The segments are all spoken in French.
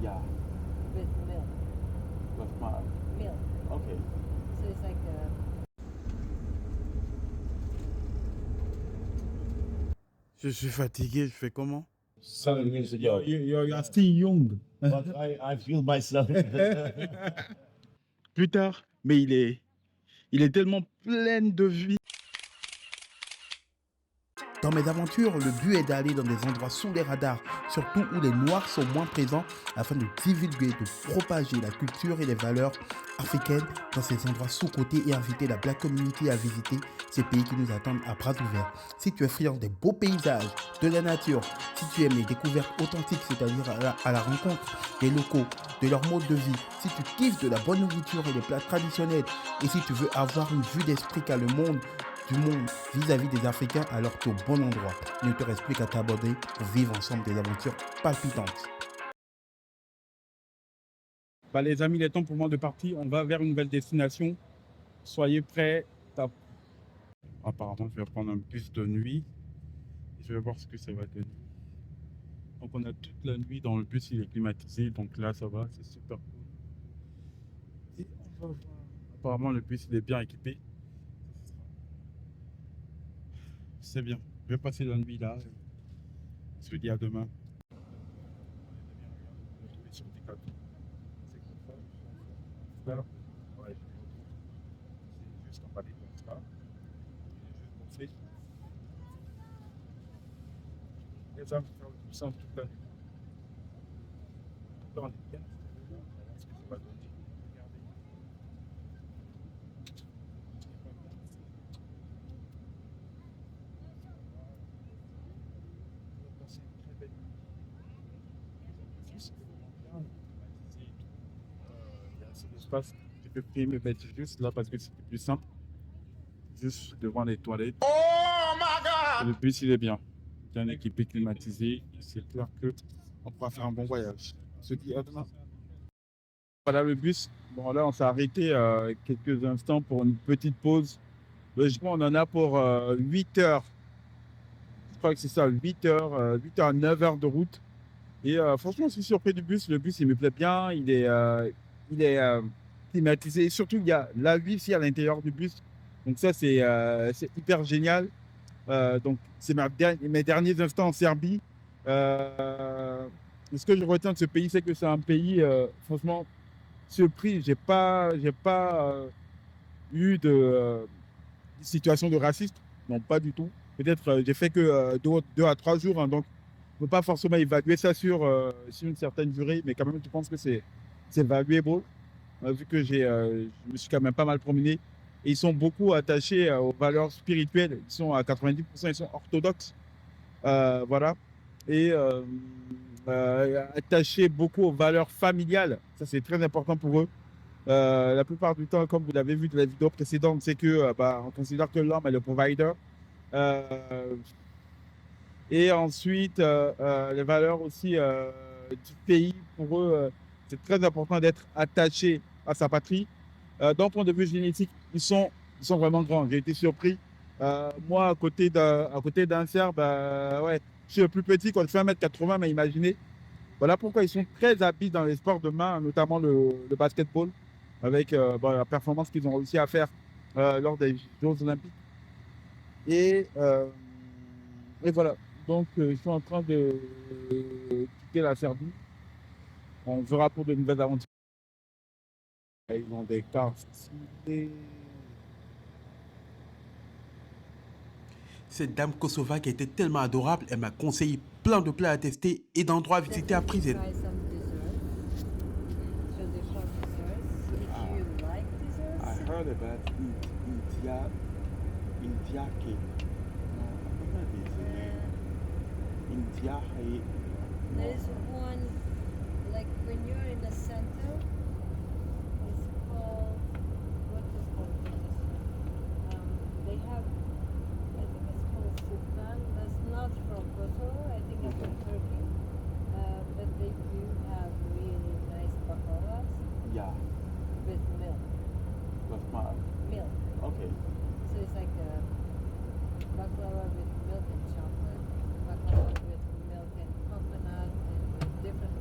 Yeah, with milk. with my. Milk. Okay. So it's like a. Je suis fatigué, je fais comment? 7 years ago. You're still young. But I feel myself. Plus tard, mais il est tellement plein de vie. Dans mes aventures, le but est d'aller dans des endroits sous les radars, surtout où les Noirs sont moins présents, afin de divulguer, de propager la culture et les valeurs africaines dans ces endroits sous-cotés et inviter la Black Community à visiter ces pays qui nous attendent à bras ouverts. Si tu es friand des beaux paysages, de la nature, si tu aimes les découvertes authentiques, c'est-à-dire à la rencontre des locaux, de leur mode de vie, si tu kiffes de la bonne nourriture et des plats traditionnels, et si tu veux avoir une vue d'esprit qu'a le monde du monde vis-à-vis des Africains, alors tu es au bon endroit. Il ne te reste plus qu'à t'aborder pour vivre ensemble des aventures palpitantes. Bah les amis, il est temps pour moi de partir. On va vers une nouvelle destination. Soyez prêts. Apparemment, je vais prendre un bus de nuit. Je vais voir ce que ça va donner. Donc on a toute la nuit dans le bus, il est climatisé. Donc là, ça va, c'est super cool. Et on va voir. Apparemment, le bus, il est bien équipé. C'est bien. Je vais passer la nuit là. Je te dis à demain. Sur Decathlon. C'est comme ça. Là, ouais, c'est juste en bas des comme ça. Il est juste gonflé. Les hommes font tout ça toute la nuit. Dans les pièces, ce que ça va donner. Regardez. C'est une très belle nuit. C'est vraiment bien climatisé et tout. Il y a assez d'espace. Je peux prier me mettre juste là parce que c'est plus simple. Juste devant les toilettes. Oh my God! Le bus, il est bien. Bien équipé, climatisé. C'est clair que on pourra faire un bon voyage. On se dit à demain. Voilà le bus. Bon, là, on s'est arrêté quelques instants pour une petite pause. Logiquement, on en a pour 8 heures. Je crois que c'est ça, 8 heures, 8 heures, 9 heures de route. Et franchement, je suis surpris du bus. Le bus, il me plaît bien. Il est climatisé. Et surtout, il y a la wifi à l'intérieur du bus. Donc ça, c'est hyper génial. Donc, c'est mes derniers instants en Serbie. Ce que je retiens de ce pays, c'est que c'est un pays, franchement, surpris. J'ai pas eu de situation de racisme. Non, pas du tout. Peut-être j'ai fait que 2 à 3 jours, hein, donc on ne peut pas forcément évaluer ça sur une certaine durée, mais quand même, je pense que c'est valuable, vu que je me suis quand même pas mal promené. Et ils sont beaucoup attachés aux valeurs spirituelles. Ils sont à 90%, ils sont orthodoxes. Voilà. Et attachés beaucoup aux valeurs familiales. Ça, c'est très important pour eux. La plupart du temps, comme vous l'avez vu de la vidéo précédente, c'est que on considère que l'homme est le provider. Et ensuite, les valeurs aussi du pays, pour eux, c'est très important d'être attaché à sa patrie. D'un point de vue génétique, ils sont vraiment grands. J'ai été surpris. Moi, à côté d'un Serbe, ouais, je suis le plus petit, quand je fais 1m80, mais imaginez. Voilà pourquoi ils sont très habiles dans les sports de main, notamment le basketball, avec la performance qu'ils ont réussi à faire lors des Jeux Olympiques. Et voilà. Donc, je suis en train de quitter la Serbie. On verra pour de nouvelles aventures. Ils ont des cars stylés. Cette dame kosova qui était tellement adorable, elle m'a conseillé plein de plats à tester et d'endroits à visiter à Prizren. Try some desserts. Traditional desserts. If you like desserts. I heard about India cake. I'm not désolé. India cake. There's one, like when you're in the center, it's called, what is called this? They have, I think it's called Sultan. That's not from Kosovo, I think it's from Turkey. But they do have really nice baklavas Yeah, with milk. with my. Milk. Okay. So it's like a baklava with milk and chocolate, baklava with milk and coconut, and with different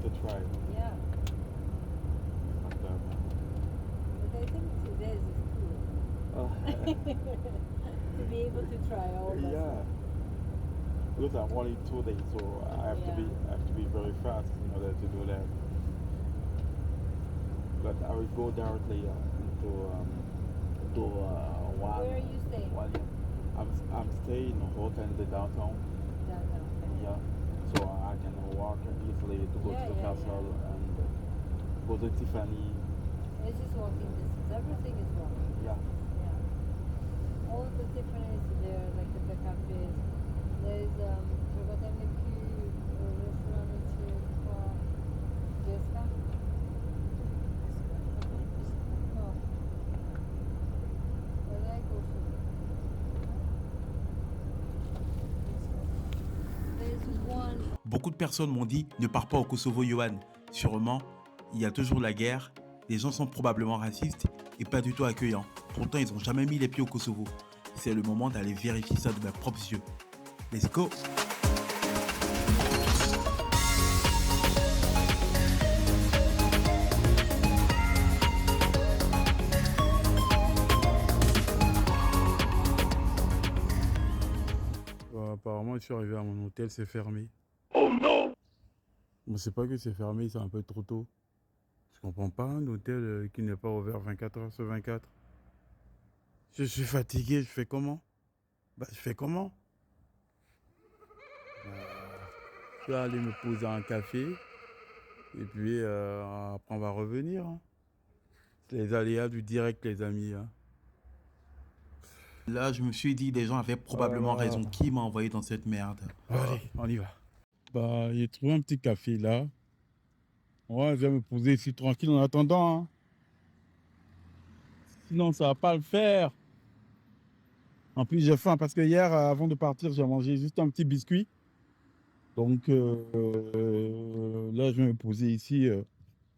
to try. Yeah. Okay. But I think today's is cool. To be able to try all that Yeah. stuff. Because I'm only 2 days, so I have to be very fast in order to do that. But I will go directly to one. Where are you staying? I'm staying in a hotel in the downtown. Downtown. Yeah. So I can walk easily to go Yeah, to the yeah, castle and go to Tiffany. It's just walking distance. Everything is walking. Yeah. Yeah. All the Tiffany's there, like the cafes. There's je vois un restaurant monsieur called Jessica. No. I like also. There's one. Beaucoup de personnes m'ont dit ne pars pas au Kosovo, Johan. Sûrement, il y a toujours la guerre, les gens sont probablement racistes et pas du tout accueillants. Pourtant, ils n'ont jamais mis les pieds au Kosovo. C'est le moment d'aller vérifier ça de mes propres yeux. Let's go! Apparemment, je suis arrivé à mon hôtel, c'est fermé. Oh non! Bon, c'est pas que c'est fermé, c'est un peu trop tôt. Je comprends pas un hôtel qui n'est pas ouvert 24 heures sur 24. Je suis fatigué, je fais comment? Je fais comment? Je vais aller me poser un café et puis après on va revenir. Hein. C'est les aléas du direct, les amis. Hein. Là, je me suis dit, les gens avaient probablement raison. Qui m'a envoyé dans cette merde? Allez, on y va. J'ai trouvé un petit café là. Ouais, je vais me poser ici tranquille en attendant. Hein. Sinon, ça va pas le faire. En plus, j'ai faim parce que hier, avant de partir, j'ai mangé juste un petit biscuit. Donc là, je vais me poser ici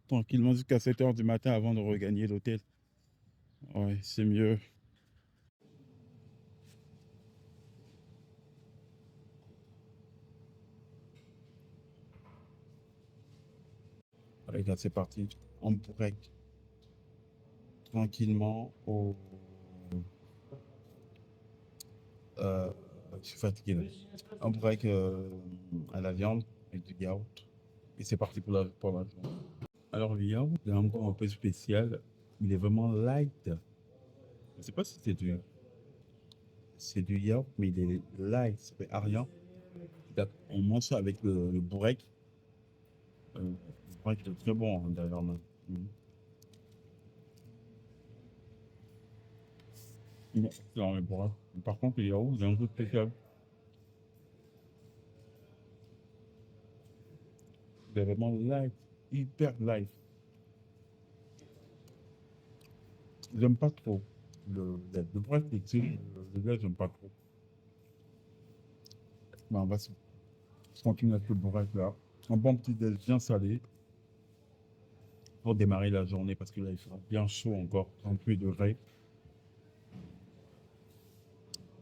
tranquillement jusqu'à 7 h du matin avant de regagner l'hôtel. Ouais, c'est mieux. Allez, là, c'est parti. On break tranquillement au... je suis fatigué là. On break à la viande et du yaourt. Et c'est parti pour la journée. Alors, le yaourt est encore un peu spécial. Il est vraiment light. Je ne sais pas si c'est du yaourt, mais il est light. Ça fait Arian. On mange ça avec le break. Le break est très bon d'ailleurs. Excellent le break. Par contre, le yaourt, c'est un peu spécial. C'est vraiment light, hyper light. J'aime pas trop le lait. Le break, le lait, j'aime pas trop. Ben, on va se continuer avec le break là. Un bon petit déj bien salé pour démarrer la journée parce que là, il sera bien chaud encore, 38 degrés.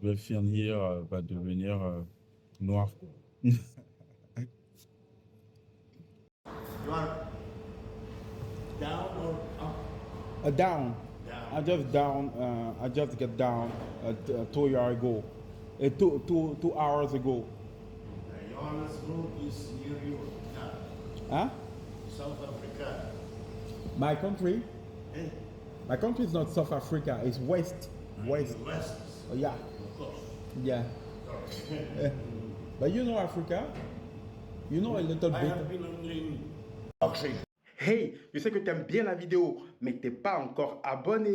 Le finir va devenir noir. You are down or up? Down. Down. I just got down 2 years ago. 2 hours ago. The Johannesburg is near you. Huh? South Africa. My country? Eh? My country is not South Africa. It's West. West. West. Oh, yeah. Of course. Yeah. But you know Africa? You know a little I bit. have been in boxing. Hey, je sais que tu aimes bien la vidéo, mais t'es pas encore abonné.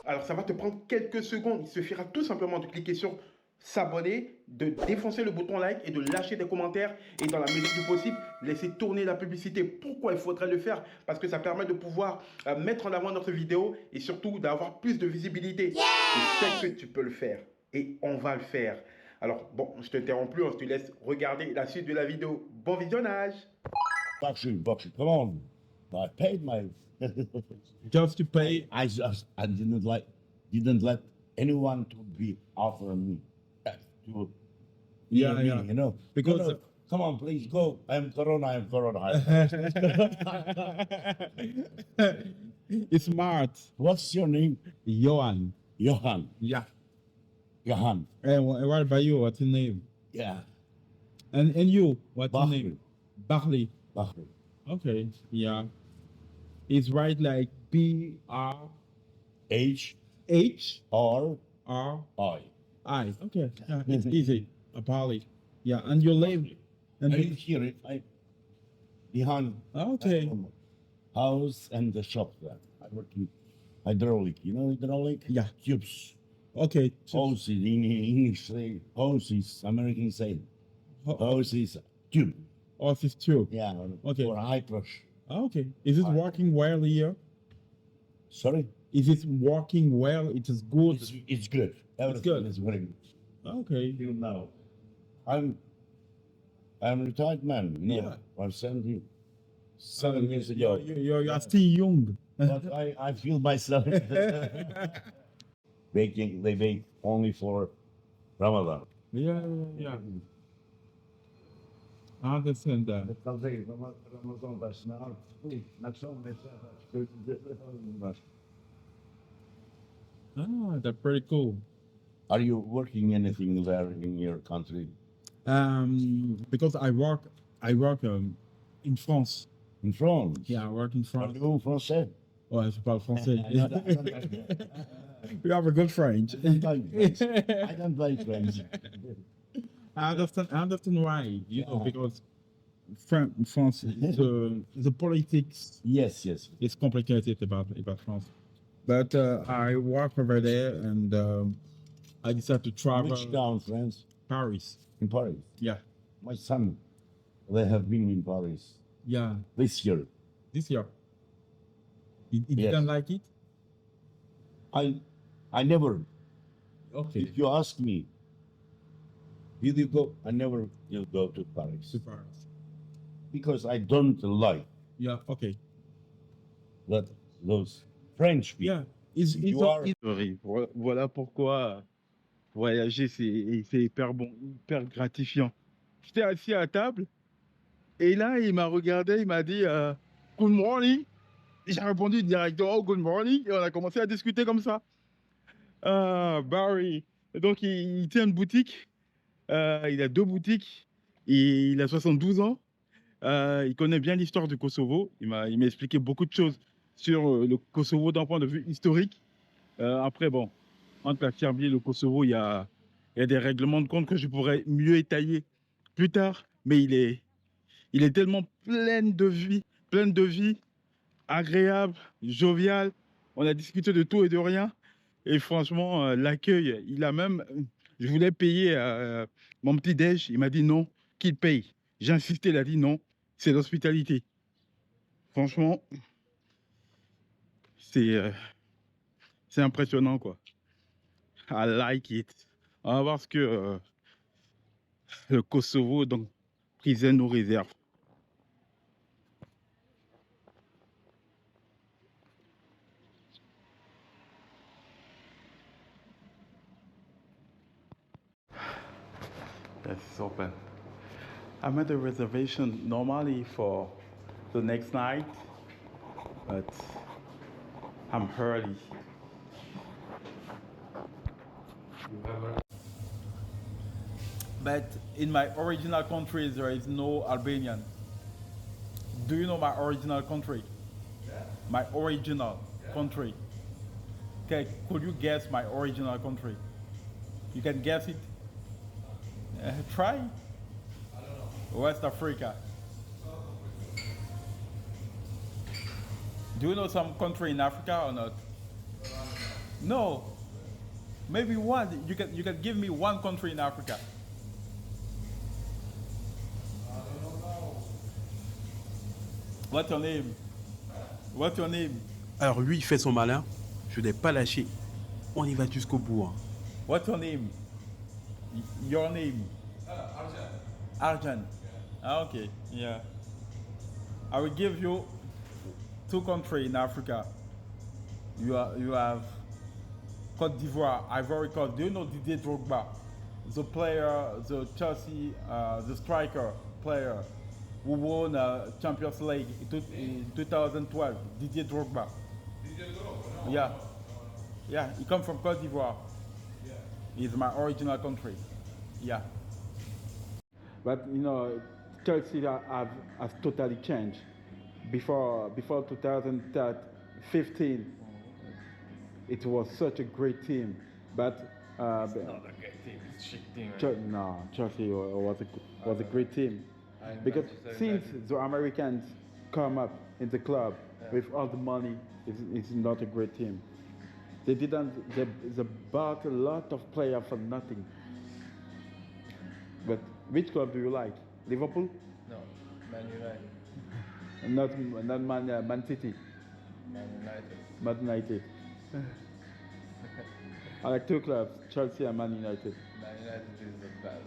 Alors ça va te prendre quelques secondes. Il suffira tout simplement de cliquer sur s'abonner, de défoncer le bouton like et de lâcher des commentaires. Et dans la mesure du possible, laisser tourner la publicité. Pourquoi il faudrait le faire? Parce que ça permet de pouvoir mettre en avant notre vidéo et surtout d'avoir plus de visibilité. Je sais que tu peux le faire et on va le faire. Alors bon, je t'interromps plus, on te laisse regarder la suite de la vidéo. Bon visionnage. Boxing. Come on. I paid my. Just to pay. I didn't let anyone to be offering me. You Yeah, know me, yeah. you know. Because No, Come on, please go. I'm Corona. It's smart. What's your name? Johan. Johan. Yeah. Johan. And what about you? What's your name? Yeah. And you? What's your Bahri. name? Barley. Bahri. Okay. Yeah. It's right like B-R-H-R-I. H-R-I. Okay. Yeah, it's easy. Barley. Yeah. And you live. And I live here. Behind okay. house and the shop there. I work in hydraulic. You know hydraulic? Yeah. Tubes. Okay. Hose in English say hose is American say. Hose is tube. Oh, it's two. Yeah. Okay. For high pressure. Okay. Is it working well here? Sorry? Is it working well? It is good. It's good. Everything good. is very good. Okay. Till now. I'm retired man. No, Yeah. I'm 7 years ago. You are still young. But I feel myself. They bake only for Ramadan. Yeah. I understand that. Ah, that's pretty cool. Are you working anything there in your country? Because I work in France. In France? Yeah, I work in France. Parlez-vous français? Ouais, je parle français. I don't You have a good French. I don't like French. I understand why. You know, because France, the politics Yes. is complicated about France. But I work over there, and I decided to travel. Which town, France? Paris. In Paris. Yeah, My son, they have been in Paris yeah. this year. This year. You Yes. didn't like it? I never. Okay. If you ask me, did you go? I never will go to Paris To Paris. because I don't like Yeah. Okay. those French people. Yeah. It's You are- Voilà pourquoi voyager, c'est hyper bon, hyper gratifiant. J'étais assis à la table et là, il m'a regardé, il m'a dit Good morning. Et j'ai répondu directement Good morning et on a commencé à discuter comme ça. Barry, donc il tient une boutique. Il a 2 boutiques. Et il a 72 ans. Il connaît bien l'histoire du Kosovo. Il m'a expliqué beaucoup de choses sur le Kosovo d'un point de vue historique. Après, bon, entre la Serbie et le Kosovo, il y a des règlements de compte que je pourrais mieux étayer plus tard. Mais il est tellement plein de vie, agréable, jovial. On a discuté de tout et de rien. Et franchement, l'accueil, je voulais payer mon petit déj. Il m'a dit non, qu'il paye. J'ai insisté, il a dit non, c'est l'hospitalité. Franchement, c'est impressionnant, quoi. I like it. On va voir ce que le Kosovo, donc, prison nous réserve. Yes, it's open. I made a reservation normally for the next night, but I'm early. But in my original country, there is no Albanian. Do you know my original country? Yeah. My original country. Okay, could you guess my original country? You can guess it? Try. West Africa. Do you know some country in Africa or not? No. Maybe one. You can give me one country in Africa. What's your name? What's your name? Alors lui, il fait son malin. Je ne l'ai pas lâché. On y va jusqu'au bout. Hein. What's your name? Your name? Arjan. Ah, okay, yeah. I will give you 2 countries in Africa. You have Côte d'Ivoire, Ivory Coast. Do you know Didier Drogba? The player, the Chelsea, the striker. player who won Champions League in 2012, Didier Drogba. Yeah, yeah, he comes from Cote d'Ivoire. It's my original country. Yeah. But you know, Chelsea has totally changed. Before 2015, it was such a great team. But Not a great team, it's a shit team. No, Chelsea was a great team. Because since the Americans come up in the club with all the money, it's not a great team. They bought a lot of players for nothing. But which club do you like? Liverpool? No, Man United. Not Man City. Man United. Man United. I like two clubs, Chelsea and Man United. Man United is the best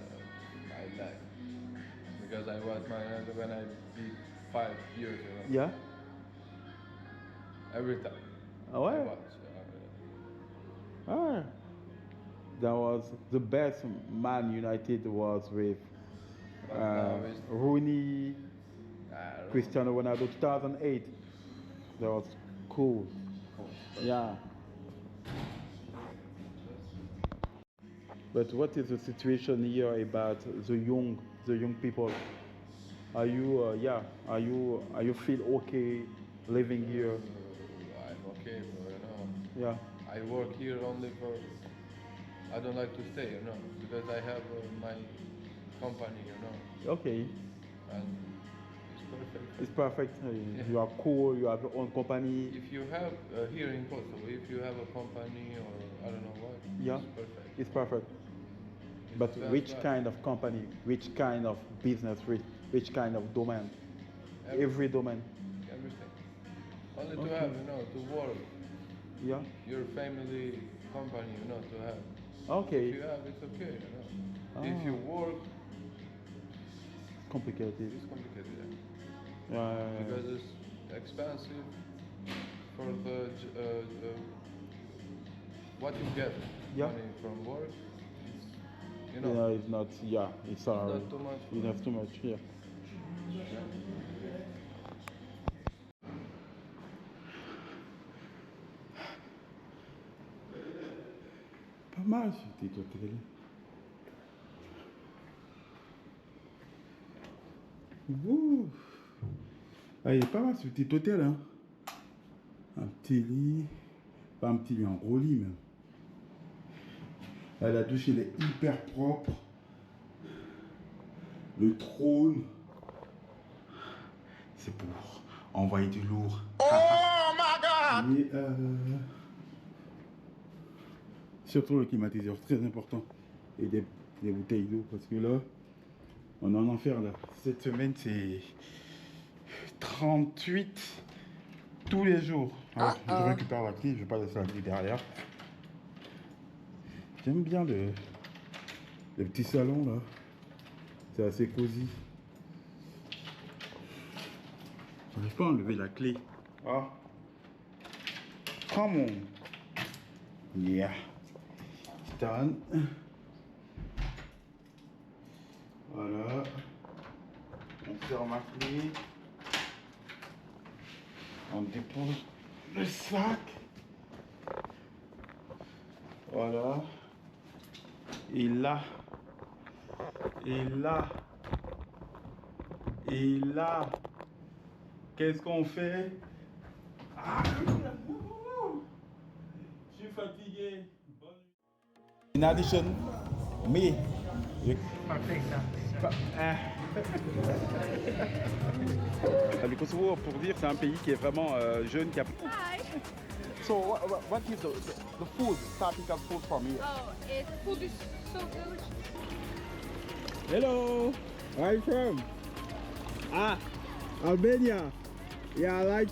I like. Because I was Man United when I be 5 years ago. Yeah? Every time. Oh, I yeah. watch. Ah, that was the best Man United was with But now it's Rooney, Cristiano Ronaldo, 2008. That was cool. Yeah. But what is the situation here about the young people? Are you Are you feel okay living here? I'm okay, bro, you know. Yeah. I work here only for. I don't like to stay, you know, because I have my company, you know, Okay. and it's perfect. It's perfect. Yeah. You are cool. You have your own company. If you have here in Kosovo, if you have a company or I don't know what, Yeah. it's perfect. It's perfect. It's But best which life. kind of company? Which kind of business? Which kind of domain? Every domain. Everything. Only Okay. to have, you know, to work. Yeah. Your family company, you know, to have. If Okay. you have, it's okay, you know. Ah. If you work, Complicated. it's complicated. Yeah. Yeah. Because it's expensive for the what you get Yeah. money from work. It's, you Yeah, know, it's not. Yeah, it's alright. not too much. It's not too much. Yeah. Pas mal ce petit hôtel. Ouh. Ah, il est pas mal ce petit hôtel, hein. Un petit lit. Pas un petit lit, un gros lit même. Ah, la douche, elle est hyper propre. Le trône. C'est pour envoyer du lourd. Oh my god! Et surtout le climatiseur, très important. Et des bouteilles d'eau parce que là, on est en enfer là. Cette semaine, c'est 38 tous les jours. Alors, je récupère la clé, je vais pas laisser la clé derrière. J'aime bien le petit salon là. C'est assez cosy. J'arrive pas à enlever la clé. Ah. Come on. Yeah. It's done. Voilà. On serre ma clé. On dépose le sac. Voilà. Et là. Et là. Et là. Qu'est-ce qu'on fait? Ah, je suis fatigué. In addition, me. Le Kosovo, pour dire, c'est un pays qui est vraiment jeune, qui a. So, what is the food, typical food from here? Oh, food is so good. Hello, where are you from? Ah, Albania. Yeah, I like